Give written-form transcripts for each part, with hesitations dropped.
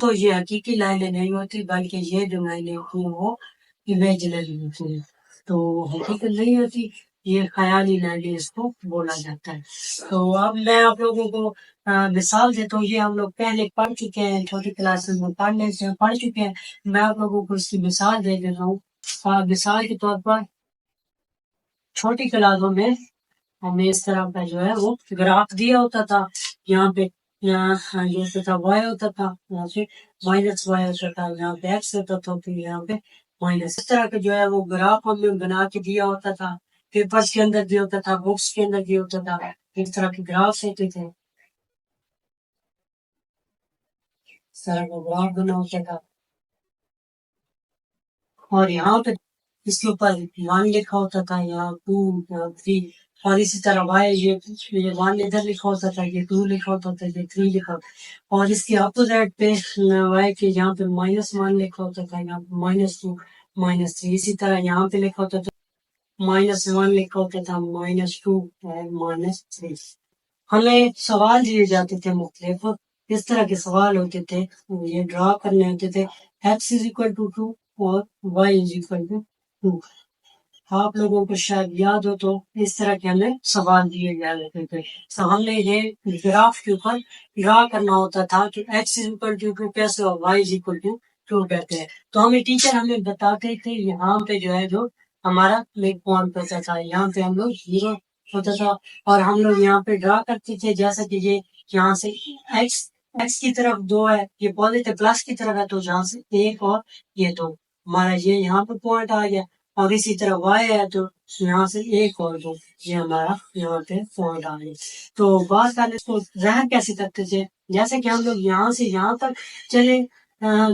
تو یہ حقیقی لائنیں نہیں ہوتی، بلکہ یہ جو لائنیں ہوتی ہیں وہ امیجنری ہوتی ہیں، تو حقیقت نہیں ہوتی، یہ خیالی لائنیں اس کو بولا جاتا ہے. تو اب میں آپ لوگوں کو مثال دیتا ہوں. یہ ہم لوگ پہلے پڑھ چکے ہیں، چھوٹی کلاسز میں پڑھ چکے ہیں. میں آپ لوگوں کو اس کی مثال دے دیتا ہوں. مثال کے طور پر چھوٹی کلاسوں میں ہمیں اس طرح کا جو ہے وہ گراف دیا ہوتا تھا. یہاں پہ یہ ہوتا تھا وائی ہوتا تھا، یہاں سے مائنس وائی ہوتا تھا، یہاں پہ ایکس ہوتا تھا، پھر یہاں پہ مائنس. اس طرح کا جو ہے وہ گراف ہمیں بنا کے دیا ہوتا تھا. پیپرس کے اندر بھی ہوتا تھا، بکس کے اندر بھی ہوتا تھا. اس طرح کے گراف ہوتے تھے، اس طرح کا گراف بنا ہوتا تھا. اور یہاں پہ اس کے اوپر 1 لکھا ہوتا تھا، یہاں 2، یہاں 3. اور اسی طرح وائی، یہ 1 ادھر لکھا ہوتا تھا، یہ 2 لکھا ہوتا تھا، یہ 3 لکھا ہوتا. اور اس کے اپوزٹ پہ وائی کے یہاں پہ -1 لکھا ہوتا تھا، یہاں پہ -2، -3. اسی طرح یہاں پہ لکھا ہوتا تھا -1 لکھا ہوتا تھا، -2 اور -3. ہمیں سوال دیے جاتے تھے مختلف، اس طرح کے سوال ہوتے تھے، یہ ڈرا کرنے ہوتے تھے. x=2 اور y=2. آپ لوگوں کو شاید یاد ہو تو اس طرح کے ہمیں سوال دیے جاتے تھے. تو ہم نے یہ گراف کے اوپر ڈرا کرنا ہوتا تھا کہ x=2 کیسے اور y=2 کہتے ہیں. تو ہمیں بتاتے تھے یہاں پہ جو ہے جو ہمارا مڈ پوائنٹ ہوتا تھا، یہاں پہ ہم لوگ 0 ہوتا تھا. اور ہم لوگ یہاں پہ ڈرا کرتے تھے جیسا کہ یہ یہاں سے ایکس کی طرف 2 ہے، یہ پازیٹو پلس کی طرف ہے، تو یہاں سے 1 اور یہ 2 ہمارا یہ یہاں پہ پوائنٹ آ گیا. اور اسی طرح وائی ہے تو یہاں سے 1 اور 2 یہ ہمارا یہاں پہ پوائنٹ آ گیا. تو بات کرنے اس کو ظاہر کیسے کرتے تھے، جیسے کہ ہم لوگ یہاں سے یہاں تک چلے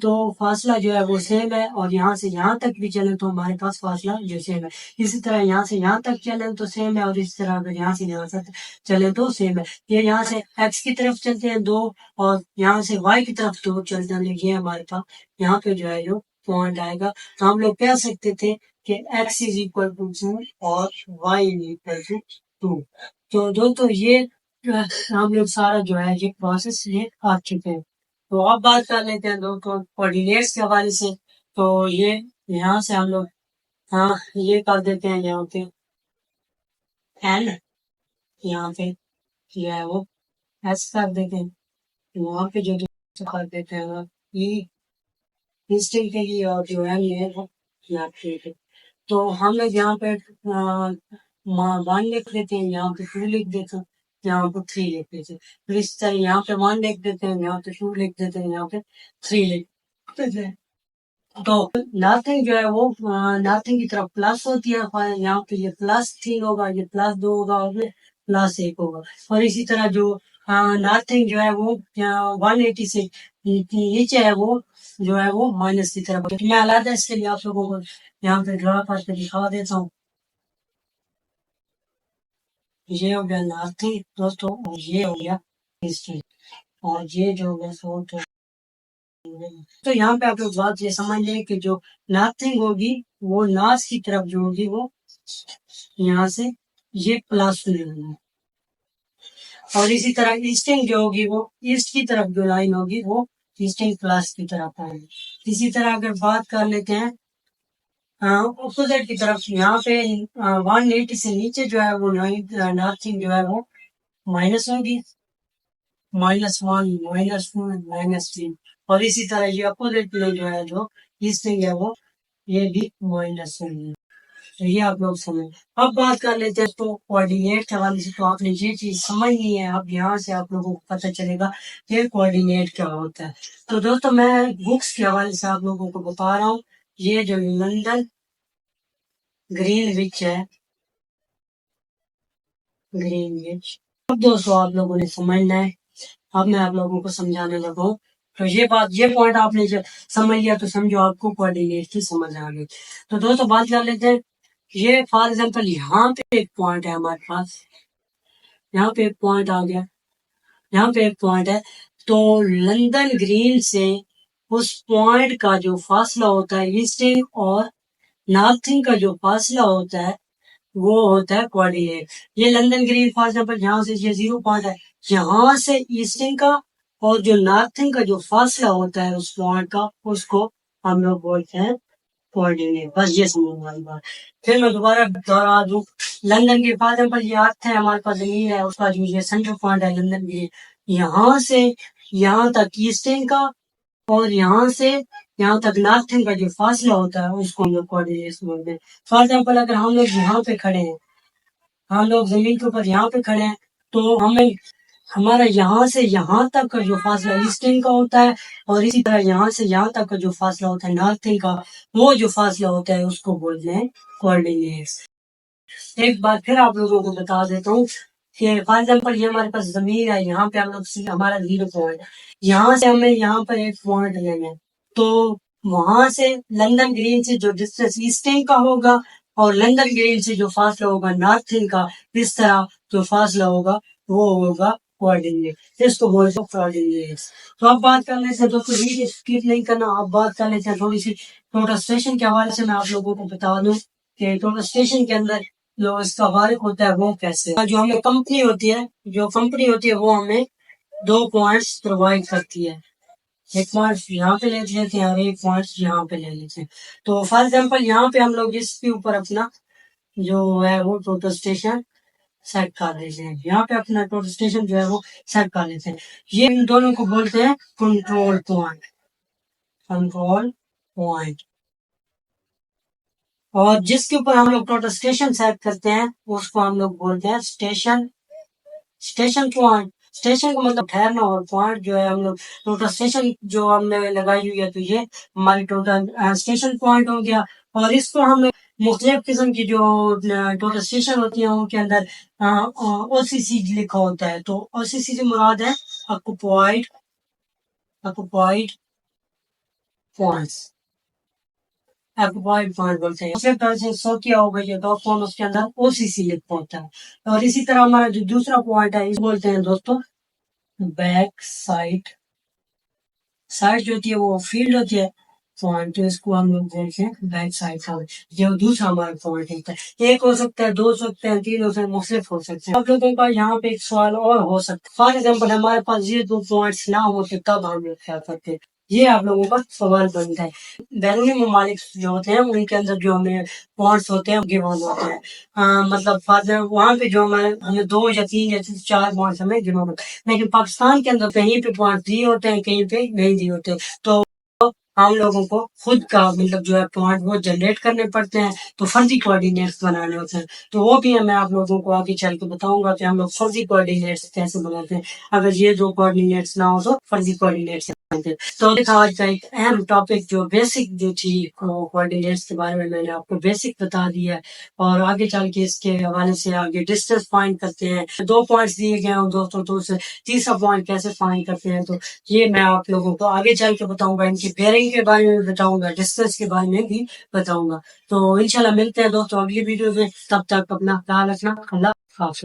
تو فاصلہ جو ہے وہ سیم ہے، اور یہاں سے یہاں تک بھی چلے تو ہمارے پاس فاصلہ جو سیم ہے. اسی طرح یہاں سے یہاں تک چلے تو سیم ہے، اور اسی طرح اگر یہاں سے یہاں تک چلے تو سیم ہے. یہ یہاں سے ایکس کی طرف چلتے ہیں 2، اور یہاں سے وائی کی طرف 2 چلتے ہیں، یہ ہمارے پاس یہاں پہ جو ہے جو پوائنٹ آئے گا. تو ہم لوگ کہہ سکتے تھے کہ x=2 اور y=2. تو دوستوں یہ ہم لوگ سارا جو ہے یہ پروسیس یہ آ چکے ہیں. تو اب بات کر لیتے ہیں دوستوں کوآرڈینیٹس کے حوالے سے. تو یہ یہاں سے ہم لوگ یہ کر دیتے ہیں، یہاں پہ n، یہاں پہ جو ہے وہ s کر دیتے ہیں، وہاں پہ جو کر دیتے ہیں انسٹنگ کے لیے، اور جو ہے یہ وہ تو ہم لوگ یہاں پہ 1 لکھ دیتے ہیں، یہاں پہ 2 لکھ دیتے ہیں، یہاں پہ 3 لکھ دیتے ہیں. پھر اس طرح یہاں پہ 1 لکھ دیتے ہیں، یہاں پہ 2 لکھ دیتے ہیں، یہاں پہ 3 لکھ دیتے ہیں. تو نارتھنگ جو ہے وہ نارتھنگ کی طرف پلس ہوتی ہے، یہاں پہ یہ +3 ہوگا، یہ +2 ہوگا، اور یہ +1 ہوگا. اور اسی طرح جو نارتھنگ جو ہے وہ 180 سے نیچے ہے، وہ جو ہے وہ مائنس کی طرف. میں علیحدہ اس کے لیے آپ لوگوں کو یہاں پہ ڈرا کر کے دکھا دیتا ہوں. یہ ہو گیا نارتھنگ دوستوں، اور یہ ہو گیا ایسٹرن، اور یہ جو ہو گیا تو یہاں پہ آپ لوگ بات یہ سمجھ لیں کہ جو نارتھنگ ہوگی وہ نارتھ کی طرف جو ہوگی وہ یہاں سے یہ پلس ہوگی، اور اسی طرح ایسٹنگ جو ہوگی وہ ایسٹ کی طرف جو لائن ہوگی وہ ایسٹنگ پلس کی طرف آئے گی. اسی طرح اگر بات کر لیتے ہیں اپوزٹ کی طرف، یہاں پہ 180 سے نیچے جو ہے وہ نارتھنگ جو ہے وہ مائنس ہوگی، -1، -2، -3. اور اسی طرح یہ اپوزٹ میں جو ہے جو ایسٹنگ ہے وہ یہ بھی مائنس ہوگی. تو یہ آپ لوگ سمجھ. اب بات کر لیتے ہیں تو کوآرڈینیٹ کے حوالے سے. تو آپ نے یہ چیز سمجھنی ہے، اب یہاں سے آپ لوگوں کو پتہ چلے گا کہ کوآرڈینیٹ کیا ہوتا ہے. تو دوستوں میں بکس کے حوالے سے آپ لوگوں کو بتا رہا ہوں، یہ جو لندن گرین وچ ہے، گرین وچ. اب دوستوں آپ لوگوں نے سمجھنا ہے، اب میں آپ لوگوں کو سمجھانے لگا ہوں. تو یہ پوائنٹ آپ نے جب سمجھ لیا تو سمجھو آپ کو کوآرڈینیٹ کی سمجھ آ گئی. تو دوستوں بات کر لیتے ہیں، یہ فار ایگزامپل یہاں پہ ایک پوائنٹ ہے ہمارے پاس، یہاں پہ ایک پوائنٹ آ گیا، یہاں پہ ایک پوائنٹ ہے. تو لندن گرین سے اس پوائنٹ کا جو فاصلہ ہوتا ہے ایسٹنگ اور نارتھنگ کا جو فاصلہ ہوتا ہے وہ ہوتا ہے کوآرڈینیٹ. یہ لندن گرین فار ایگزامپل یہاں سے یہ 0 پوائنٹ ہے، یہاں سے ایسٹرن کا اور جو نارتھن کا جو فاصلہ ہوتا ہے اس پوائنٹ کا، اس کو ہم لوگ بولتے ہیں کوآرڈینیٹ. بس یہ سمجھو ہماری بات. پھر میں دوبارہ دوہرا دوں، لندن کی فار ایگزامپل یہ ارتھ ہے، ہمارے پاس زمین ہے، اس کا جو یہ سینٹر پوائنٹ ہے لندن کی، یہاں سے یہاں تک ایسٹرن کا اور یہاں سے یہاں تک نارتھن کا جو فاصلہ ہوتا ہے اس کو ہم لوگ کوآرڈینیٹس بولتے ہیں. فار ایگزامپل اگر ہم لوگ یہاں پہ کھڑے ہیں، ہم لوگ زمین کے اوپر یہاں پہ کھڑے ہیں، تو ہمیں ہمارا یہاں سے یہاں تک کا جو فاصلہ ایسٹرن کا ہوتا ہے، اور اسی طرح یہاں سے یہاں تک کا جو فاصلہ ہوتا ہے نارتھن کا، وہ جو فاصلہ ہوتا ہے اس کو بولتے ہیں کوآرڈینیٹس. ایک بات پھر آپ لوگوں کو بتا دیتا ہوں کہ فار ایگزامپل یہ ہمارے پاس زمین ہے، یہاں پہ ہم لوگ ہمارا 0 پوائنٹ ہے، یہاں سے ہمیں یہاں پر ایک پوائنٹ لینا ہے، تو وہاں سے لندن گرین سے جو ڈسٹینس ایسٹرن کا ہوگا اور لندن گرین سے جو فاصلہ ہوگا نارتھن کا، اس طرح جو فاصلہ ہوگا وہ ہوگا کوآرڈینیٹ. اس کو بولتے ہیں کوآرڈینیٹس. تو اب بات کر لیتے ہیں، دوستوں ویڈیو اسکپ نہیں کرنا، اب بات کر لیتے ہیں تھوڑی سی ٹوٹل اسٹیشن کے حوالے سے. میں آپ لوگوں کو بتا دوں کہ ٹوٹل اسٹیشن کے اندر جو اس کا فارق ہوتا ہے وہ کیسے، جو ہمیں کمپنی ہوتی ہے وہ ہمیں 2 پوائنٹس پرووائڈ کرتی ہے. ایک پوائنٹ یہاں پہ لے لیتے ہیں اور ایک پوائنٹ یہاں پہ لے لیتے ہیں. تو فار ایگزامپل یہاں پہ ہم لوگ اس کے اوپر اپنا جو ہے وہ ٹوٹل اسٹیشن سیٹ کر لیتے ہیں. یہاں پہ اپنا ٹوٹل اسٹیشن جو ہے وہ سیٹ کر لیتے ہیں. یہ ان دونوں کو بولتے ہیں کنٹرول پوائنٹ. اور جس کے اوپر ہم لوگ ٹوٹل اسٹیشن سیٹ کرتے ہیں اس کو ہم لوگ بولتے ہیں اسٹیشن پوائنٹ. اسٹیشن کا مطلب ٹھہرنا، اور پوائنٹ جو ہے ہم لوگ ٹوٹل اسٹیشن جو ہم نے لگائی ہوئی ہے، تو یہ ہماری ٹوٹل اسٹیشن پوائنٹ ہو گیا. اور اس کو ہم مختلف قسم کی جو ٹوٹل اسٹیشن ہوتی ہیں ان کے اندر او سی سی لکھا ہوتا ہے. تو او سی سی سے مراد ہے آکوپائڈ پوائنٹس. آکوپائڈ پوائنٹ بولتے ہیں. اسی طرح سے سو کیا ہوگا یہ دو فون، اس کے اندر او سی سی لکھا ہوتا ہے. اور اسی طرح ہمارا جو دوسرا پوائنٹ ہے اس بولتے ہیں دوستوں بیک سائٹ جو ہوتی ہے وہ فیلڈ ہوتی ہے پوائنٹ، اس کو ہم لوگ بولتے ہیں بیک سائڈ پوائنٹ. یہ دوسرا ہمارا پوائنٹ ہوتا ہے. ایک ہو سکتا ہے، 2 ہو سکتے ہیں، 3 ہو سکتے ہیں، مختلف ہو سکتے ہیں. آپ لوگوں کا یہاں پہ ایک سوال اور ہو سکتا ہے، فار ایگزامپل ہمارے پاس یہ 2 پوائنٹس نہ ہوتے تب ہم لوگ کیا کرتے. یہ آپ لوگوں کا سوال بنتا ہے. بیرونی ممالک جو ہوتے ہیں ان کے اندر جو ہمیں پوائنٹس ہوتے ہیں گیون ہوتے ہیں، مطلب وہاں پہ جو ہمیں 2 یا 3 یا 4 پوائنٹس ہمیں گیون ہوتے ہیں. لیکن پاکستان کے اندر کہیں پہ پوائنٹ دیے ہوتے ہیں، کہیں پہ نہیں دیے ہوتے. تو ہم لوگوں کو خود کا مطلب جو ہے پوائنٹ وہ جنریٹ کرنے پڑتے ہیں، تو فرضی کوآرڈینیٹس بنانے ہوتے ہیں. تو وہ بھی میں آپ لوگوں کو آگے چل کے بتاؤں گا کہ ہم لوگ فرضی کوآرڈینیٹس کیسے بناتے ہیں. اگر یہ 2 کوآرڈینیٹس نہ ہو تو فرضی کوآرڈینیٹس. تو آج کا ایک اہم ٹاپک جو بیسک جو تھی کوآرڈینیٹس کے بارے میں نے آپ کو بیسک بتا دیا ہے. اور آگے چل کے اس کے حوالے سے آگے ڈسٹینس فائنڈ کرتے ہیں. 2 پوائنٹس دیے گئے ہیں دوستوں، تو اسے تیسرا پوائنٹ کیسے فائنڈ کرتے ہیں، تو یہ میں آپ لوگوں کو آگے چل کے بتاؤں گا. ان کی بیئرنگ کے بارے میں بتاؤں گا، ڈسٹینس کے بارے میں بھی بتاؤں گا. تو انشاءاللہ ملتے ہیں دوستوں اگلی ویڈیو میں. تب تک اپنا خیال رکھنا. اللہ حافظ.